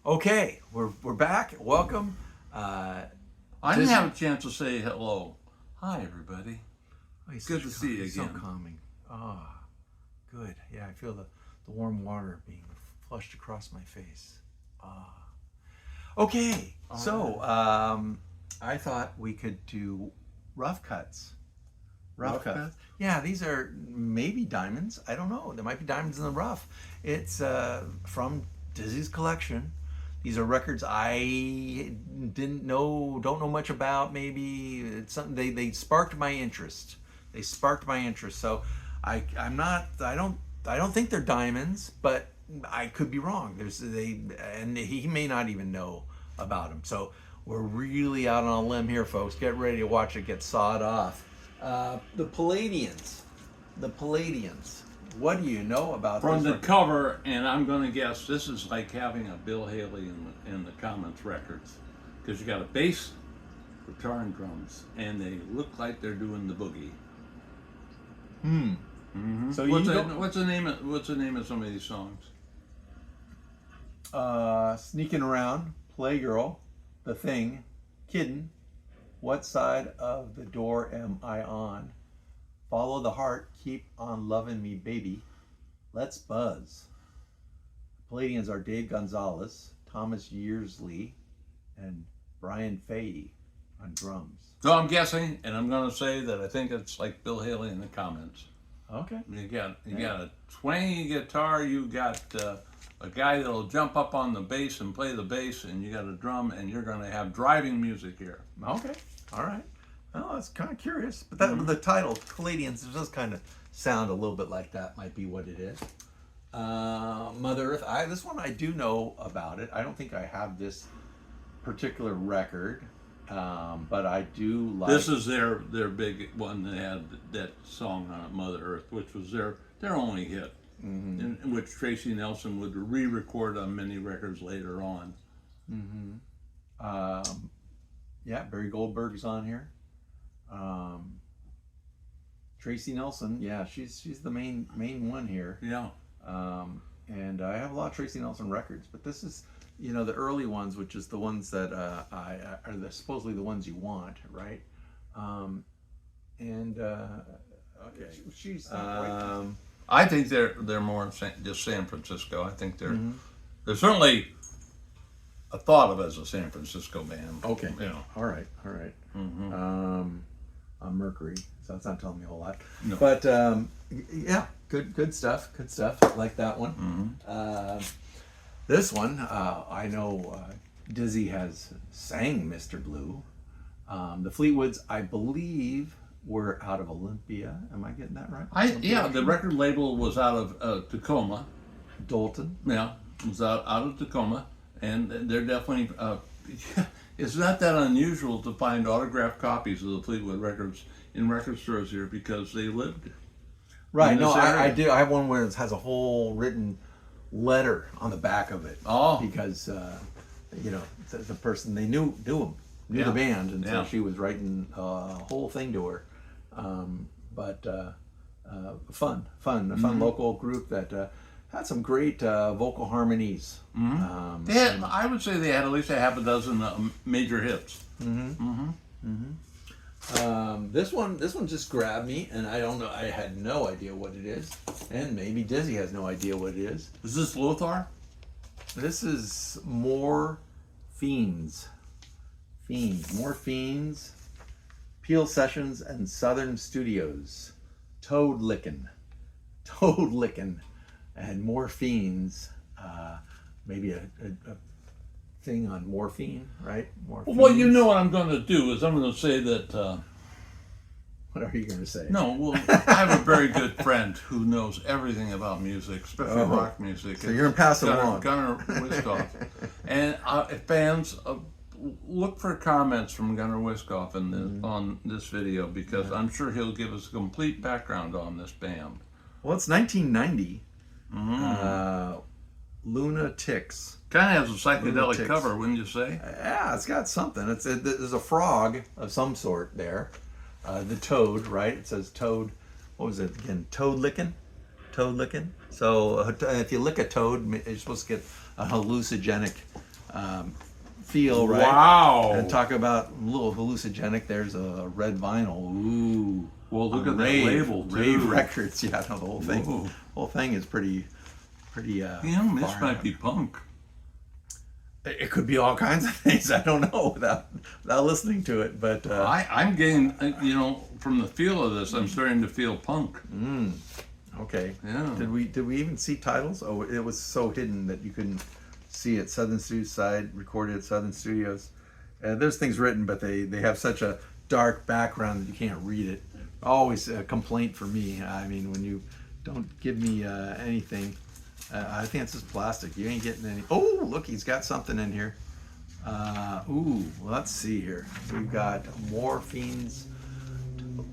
Okay, we're back. Welcome. I didn't have a chance to say hello. Hi, everybody. Oh, he's Good such to see you so again. calming. Ah, good. Yeah, I feel the warm water being flushed across my face. Ah. Okay, so I thought we could do rough cuts. Rough cuts. Yeah, these are maybe diamonds. I don't know. There might be diamonds in the rough. It's from Dizzy's collection. These are records I don't know much about. Maybe it's something they sparked my interest. They sparked my interest. So I'm not. I don't think they're diamonds, but I could be wrong. And he may not even know about them. So we're really out on a limb here, folks. Get ready to watch it get sawed off. The Palladians. The Palladians. What do you know about From this the record? cover, and I'm going to guess this is like having a Bill Haley in the Commons records, because you got a bass, guitar, and drums, and they look like they're doing the boogie. So What's the name of some of these songs? Sneaking Around, Playgirl, The Thing, Kiddin', What Side of the Door Am I On? Follow the Heart, Keep on Loving Me Baby, Let's Buzz. The Palladians are Dave Gonzalez, Thomas Yearsley, and Brian Fahey on drums. So I'm guessing, and I'm going to say that I think it's like Bill Haley in the comments. Okay. You got a twangy guitar. You got a guy that'll jump up on the bass and play the bass, and you got a drum, and you're going to have driving music here. Okay. All right. Well, that's kind of curious, but the title Palladians does kind of sound a little bit like that. Might be what it is. Mother Earth. This one I do know about it. I don't think I have this particular record, but I do like. This is their big one that had that song on it, Mother Earth, which was their only hit, in which Tracy Nelson would re-record on many records later on. Yeah, Barry Goldberg's on here. Tracy Nelson, yeah, she's the main one here. Yeah. And I have a lot of Tracy Nelson records, but this is, the early ones, which is the ones that are supposedly the ones you want, right? Okay, she's I think they're more just San Francisco. I think they're certainly a thought of as a San Francisco band. okay. You know. All right. Mercury, so that's not telling me a whole lot. No. But yeah, good stuff. Good stuff. I like that one. This one, I know Dizzy has sang Mr. Blue. The Fleetwoods, I believe, were out of Olympia. Am I getting that right? The record label was out of Tacoma. Dalton. Yeah, it was out of Tacoma, and they're definitely. It's not that unusual to find autographed copies of the Fleetwood records in record stores here because they lived. Right. in No, this I area. do. I have one where it has a whole written letter on the back of it. Oh. Because the person they knew him, knew Yeah. the band, and Yeah. so she was writing a whole thing to her. Fun local group that had some great vocal harmonies. I would say they had at least a half a dozen major hits. This one just grabbed me, and I don't know. I had no idea what it is, and maybe Dizzy has no idea what it is. Is this Lothar? This is More Fiends. More Fiends. Peel Sessions and Southern Studios. Toad Lickin', and More Fiends. Maybe a thing on morphine, right? Morphine. Well, you know what I'm going to do is I'm going to say that. What are you going to say? No, well, I have a very good friend who knows everything about music, especially rock music. So you're going to pass it along. Gunnar Wiskoff. And fans, look for comments from Gunnar Wiskoff on this video because I'm sure he'll give us a complete background on this band. Well, it's 1990. Lunatics. Kind of has a psychedelic Lunatics. cover, wouldn't you say? Yeah, it's got something. There's a frog of some sort there. The toad, right? It says toad. What was it again? Toad licking. So if you lick a toad, you're supposed to get a hallucinogenic feel, right? Wow. And talk about a little hallucinogenic. There's a red vinyl. Ooh. Well, look at that Rave, label, too. Rave Records. Yeah, no, the whole thing. Whoa. Whole thing is pretty. This far might out. be punk. It could be all kinds of things. I don't know without listening to it, but I'm getting, from the feel of this, I'm starting to feel punk. okay. Yeah. Did we even see titles? Oh, it was so hidden that you couldn't see it. Southern Suicide, recorded at Southern Studios. There's things written, but they have such a dark background that you can't read it. Always a complaint for me. I mean, when you don't give me anything, I think it's just plastic. You ain't getting any. Oh, look, he's got something in here. Ooh, let's see here. We've got Morphine's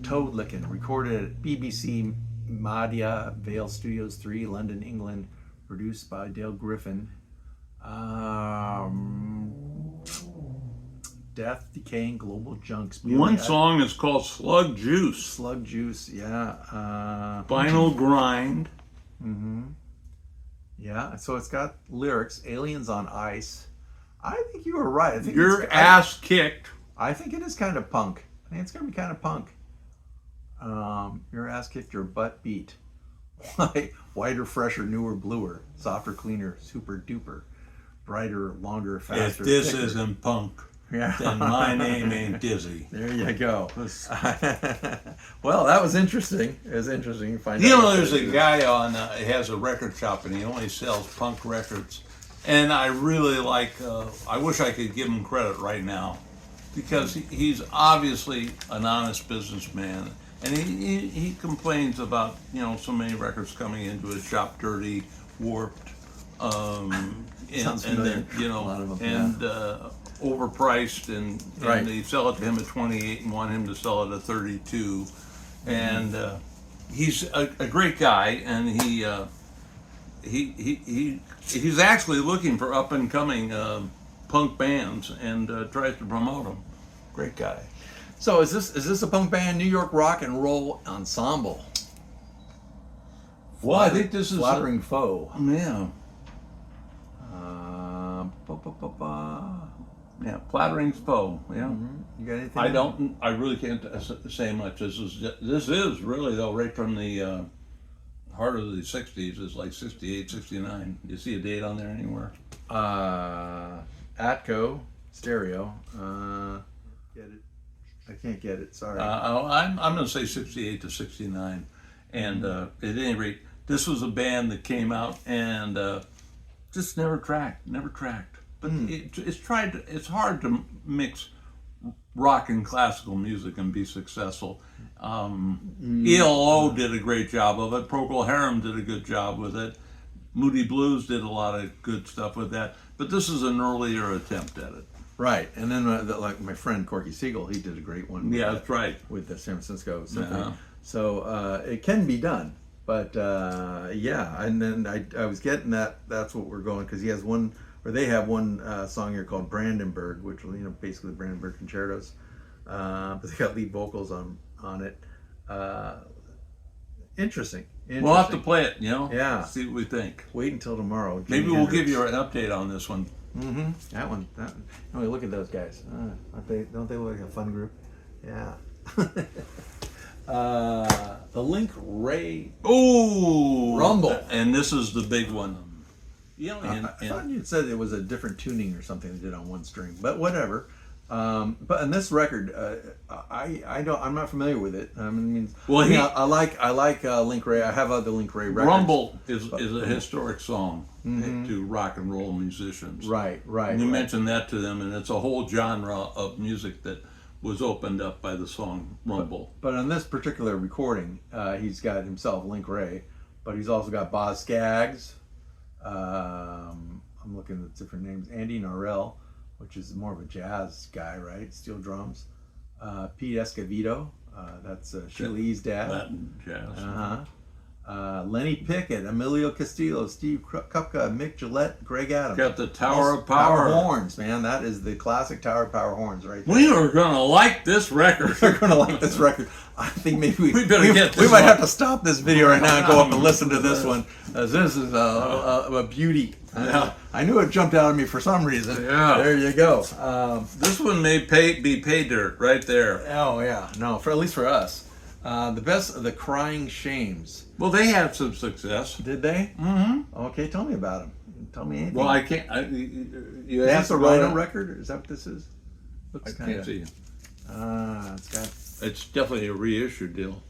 Toad Lickin', recorded at BBC Madia Vale Studios 3, London, England, produced by Dale Griffin. Death, Decaying, Global Junks. One song is called Slug Juice. Slug Juice, yeah. Final Grind. Yeah, so it's got lyrics, Aliens on Ice. I think you were right. I think Your ass kicked. I think it is kind of punk. I think it's going to be kind of punk. Your ass kicked, your butt beat. Whiter, fresher, newer, bluer, softer, cleaner, super duper, brighter, longer, faster. If this thicker. isn't punk, Yeah. then my name ain't Dizzy. There you go. Well, that was interesting. It was interesting to find out. There's a guy he has a record shop and he only sells punk records. And I really like, I wish I could give him credit right now because he's obviously an honest businessman. And he complains about, so many records coming into his shop dirty, warped, Sounds familiar. A lot of them, overpriced, and Right. they sell it to him at 28 and want him to sell it at 32. And he's a great guy, and he's actually looking for up and coming punk bands and tries to promote them. Great guy. So is this a punk band? New York Rock and Roll Ensemble. Well, I think this is Flattering Foe. Yeah. Yeah, Flattering Foe. Yeah. You got anything? I really can't say much. This is really though right from the heart of the '60s. It's like '68, '69. You see a date on there anywhere? Atco stereo. Get it? I can't get it. Sorry. I'm going to say '68 to '69. And at any rate, this was a band that came out and just never tracked. But it's hard to mix rock and classical music and be successful. ELO did a great job of it. Procol Harum did a good job with it. Moody Blues did a lot of good stuff with that. But this is an earlier attempt at it. Right, and then like my friend Corky Siegel, he did a great one. Yeah, that's right. With the San Francisco Symphony. Uh-huh. So it can be done, but yeah. And then I was getting that. That's what we're going because he has one, or they have one song here called Brandenburg, which basically the Brandenburg Concertos. But they got lead vocals on it. Interesting. We'll have to play it. Yeah. See what we think. Wait until tomorrow. Maybe Jimi we'll give Hendrix. you an update on this one. Mm-hmm. That one. Look at those guys. Don't they look like a fun group? Yeah. The Link Ray. Oh, Rumble. And this is the big one. I thought you said it was a different tuning or something they did on one string, but whatever. But in this record, I'm not familiar with it. I like Link Ray. I have other Link Ray records. Rumble is a historic song to rock and roll musicians. Right. And you mentioned that to them, and it's a whole genre of music that was opened up by the song Rumble. But on this particular recording, he's got himself Link Ray, but he's also got Boz Scaggs. I'm looking at different names. Andy Norell, which is more of a jazz guy, right? Steel drums. Pete Escovedo, that's Sheila E.'s dad. Latin jazz. Lenny Pickett, Emilio Castillo, Steve Kupka, Mick Gillette, Greg Adams. Got the Tower of Power. horns, man. That is the classic Tower of Power horns right there. We are gonna like this record. We're going to like this record. I think maybe We better get this we might one. have to stop this video right now and go up and listen to this one. This is a beauty. Yeah. I knew it jumped out at me for some reason. Yeah. There you go. This one may be pay dirt right there. Oh yeah, no, for at least for us. The best of the Crying Shames. Well, they had some success. Did they? Mm-hmm. Okay, tell me about them. Tell me anything. Well, I can't. You is asked this a Rhino record? Is that what this is? I Looks can't see. It's got It's definitely a reissue deal.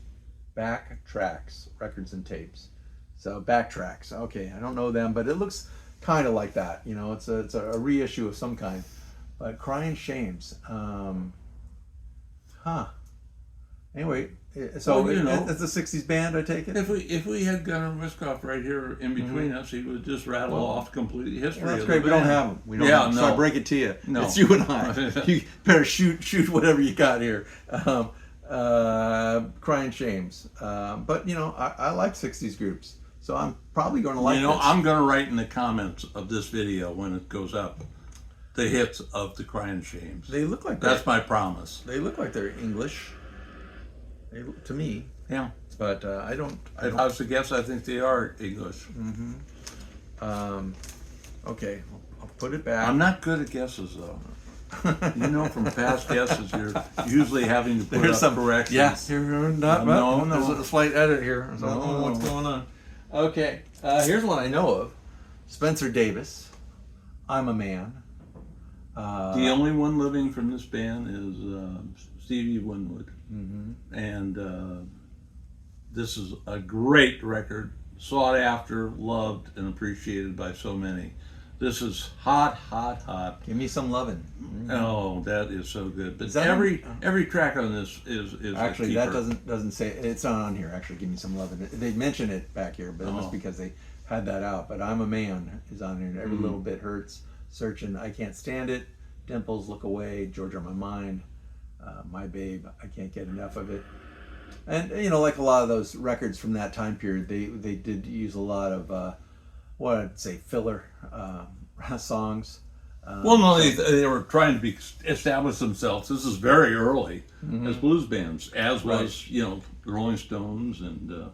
Backtracks, records and tapes. So Backtracks. Okay, I don't know them, but it looks kind of like that. You know, it's a reissue of some kind. But Crying Shames. Anyway, so Well, you know, it's a '60s band, I take it. If we had Gunnar Wiskoff right here in between us, he would just rattle off complete history. Well, that's of great. the We don't band. have them. We don't Yeah, have 'em. So I no. break it to you. No. It's you and I. You better shoot whatever you got here. Crying Shames. But you know, I like '60s groups, so I'm probably going to like. You know, this. I'm going to write in the comments of this video when it goes up the hits of the Crying Shames. They look like That's my promise. they look like they're English. To me, Yeah. but I don't. If I was to guess, I think they are English. Okay, I'll put it back. I'm not good at guesses, though. You know, from past guesses, you're usually having to put There's up some corrections. Yes, you're not. No, There's no. a slight edit here. So I don't know No. what's going on. Okay, here's one I know of. Spencer Davis. I'm a Man. The only one living from this band is Stevie Winwood. And this is a great record, sought after, loved, and appreciated by so many. This is hot, hot, hot. Give me some lovin'. Oh, that is so good. But Is that every track on this is Actually, a that keeper. doesn't say it's not on here. Actually, give me some lovin'. They mention it back here, but it must Oh. be because they had that out. But I'm a Man is on here. And every Mm-hmm. little bit hurts. Searching, I can't stand it. Dimples, look away. Georgia on my mind. My babe, I can't get enough of it. And you know, like a lot of those records from that time period, they did use a lot of what I'd say filler songs. Well, no, they were trying to establish themselves. This is very early as blues bands, as was you know the Rolling Stones and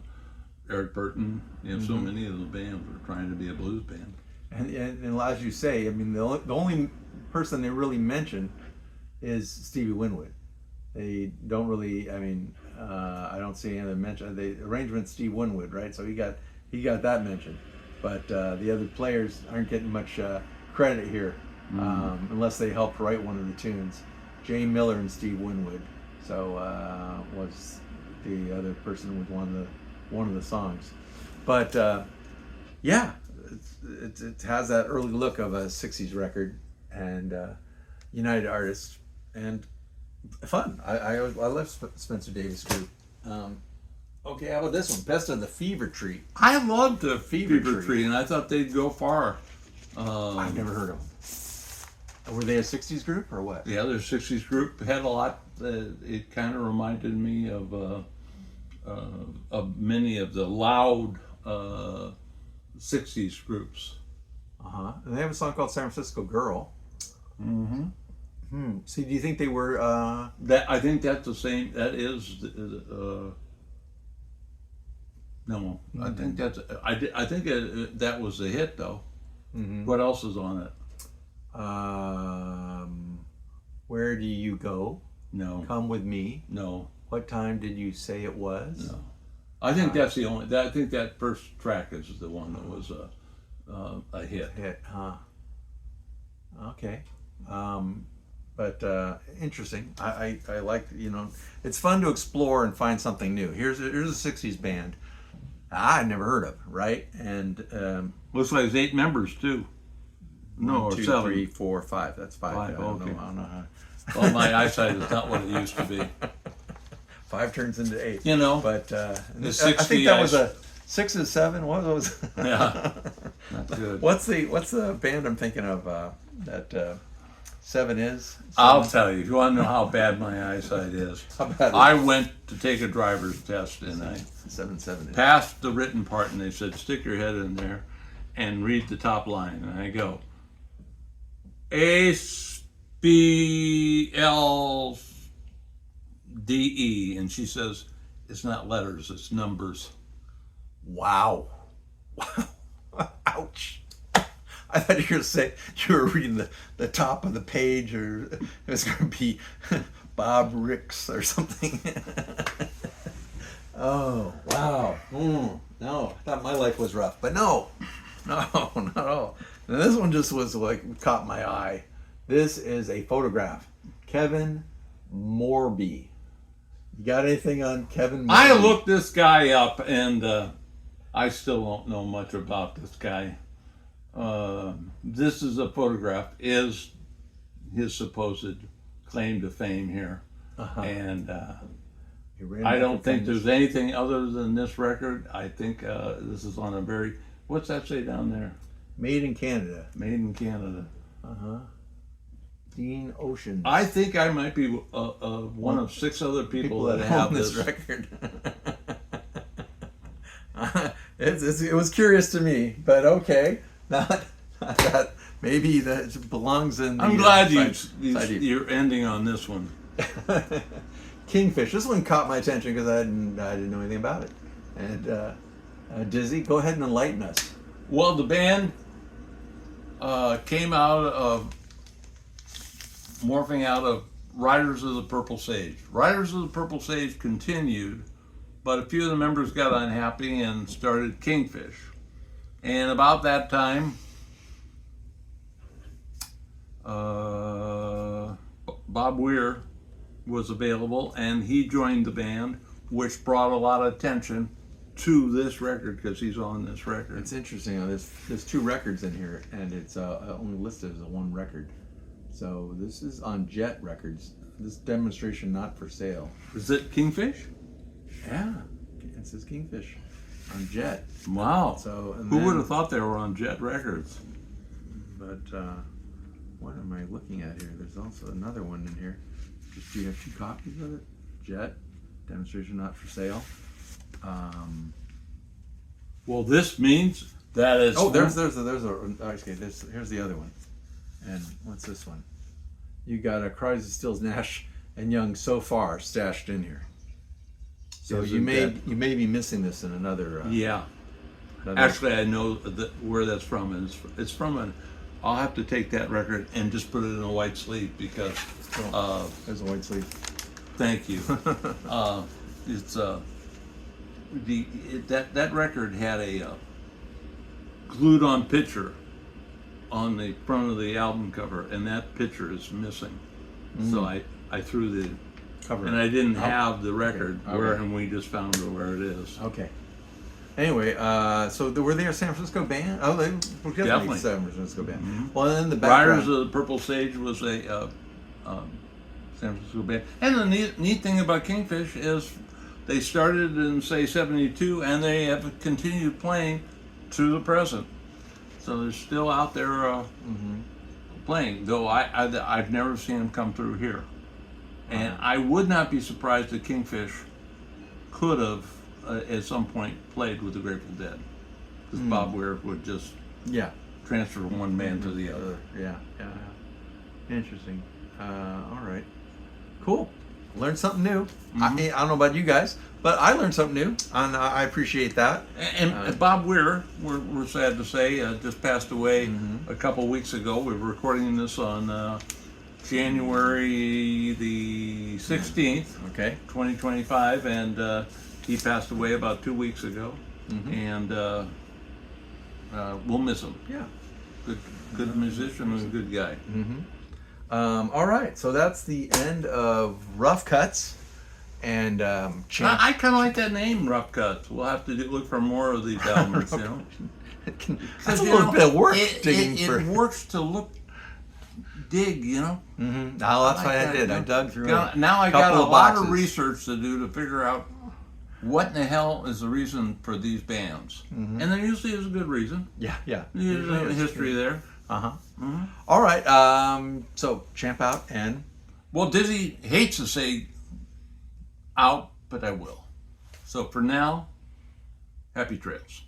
Eric Burton. You know, so many of the bands were trying to be a blues band. And as you say, I mean, the only person they really mention is Stevie Winwood. They don't really. I mean, I don't see any other mention. The arrangement Steve Winwood, right? So he got that mentioned, but the other players aren't getting much credit here, unless they helped write one of the tunes. Jay Miller and Steve Winwood. So was the other person with one of the songs, but yeah, it has that early look of a '60s record and United Artists and fun. I love Spencer Davis group. Okay, how about this one? Best of the Fever Tree. I loved the Fever Fever Tree. Tree, and I thought they'd go far. I've never heard of them. Were they a '60s group or what? Yeah, their '60s group had a lot. It kind of reminded me of many of the loud '60s groups. And they have a song called San Francisco Girl. See, do you think they were? That I think that's the same. That is. No, I think that's. I think that was the hit though. What else is on it? Where do you go? No, Come with me. no, What time did you say it was? no. I think that's the only. I think that first track is the one that was a hit. Hit, huh? Okay. But interesting. I like, you know, it's fun to explore and find something new. Here's a '60s band I'd never heard of, right? And Looks like it's 8 members too. No, 1, or 2, 7. 3, 4, 5. That's 5. Five, I don't okay. know. I don't know how. Well, my eyesight is not what it used to be. 5 turns into 8. You know, But I 60 think that was eyes. a 6 and 7. What was? Yeah. Not good. What's the band I'm thinking of? That 7 is? I'll tell you, if you want to know how bad my eyesight is. How bad I went to take a driver's test and I 7 is. passed the written part and they said, stick your head in there and read the top line. And I go, ASBLDE. And she says, it's not letters, it's numbers. Wow. Wow. Ouch. I thought you were going to say you were reading the top of the page, or it was going to be Bob Ricks or something. Oh, wow. No, I thought my life was rough, but no, not at all. And this one just was like caught my eye. This is a photograph. Kevin Morby. You got anything on Kevin Morby? I looked this guy up and I still don't know much about this guy. This is a photograph, is his supposed claim to fame here. And I don't think there's anything other than this record. I think this is on a very, what's that say down there? Made in Canada. Made in Canada. Dean Ocean. I think I might be one of 6 other people that have own this record. It was curious to me, but okay. Not that maybe that belongs in the, I'm glad side you're ending on this one. Kingfish. This one caught my attention because I didn't know anything about it. And Dizzy, go ahead and enlighten us. Well, the band came out of morphing out of Riders of the Purple Sage. Riders of the Purple Sage continued, but a few of the members got unhappy and started Kingfish. And about that time, Bob Weir was available, and he joined the band, which brought a lot of attention to this record because he's on this record. It's interesting. There's 2 records in here, and it's only listed as a 1 record. So this is on Jet Records. This demonstration not for sale. Is it Kingfish? Yeah, it says Kingfish on Jet. Wow. So who would have thought they were on Jet Records? But what am I looking at here? There's also another one in here. Do you have 2 copies of it? Jet demonstration not for sale. Well, this means that is. Oh, there's a okay. Here's the other one. And what's this one? You got a Crosby, Stills, Nash and Young so far stashed in here. So you may be missing this in another. Yeah. Actually, I know where that's from, and it's from an. I'll have to take that record and just put it in a white sleeve because. There's a white sleeve. Thank you. It's that record had a glued on picture on the front of the album cover, and that picture is missing. So I threw the Cover. and I didn't have the record Okay. and we just found where it is. Okay. Anyway, so were they a San Francisco band? Oh, they were definitely a San Francisco band. Well, then the background. Riders of the Purple Sage was a San Francisco band. And the neat thing about Kingfish is they started in, say, 72, and they have continued playing to the present. So they're still out there playing, though I've never seen them come through here. And I would not be surprised if Kingfish could have, at some point, played with the Grateful Dead. Because Bob Weir would just transfer from one band to the other. Yeah. Interesting. All right. Cool. Learned something new. I don't know about you guys, but I learned something new, and I appreciate that. And Bob Weir, we're sad to say, just passed away a couple weeks ago. We were recording this on January the 16th, 2025, and he passed away about 2 weeks ago. And we'll miss him. Yeah. Good musician and a good guy. All right, so that's the end of Rough Cuts, and I kind of like that name, Rough Cuts. We'll have to look for more of these albums, you know. That's a little bit of work digging for. It works to dig, you know. No, that's why I did. I dug through. Now I got a lot of research to do to figure out what in the hell is the reason for these bands, and there usually is a good reason. Yeah. There's a history there. All right. So champ out and Well, Dizzy hates to say out, but I will. So for now, happy trails.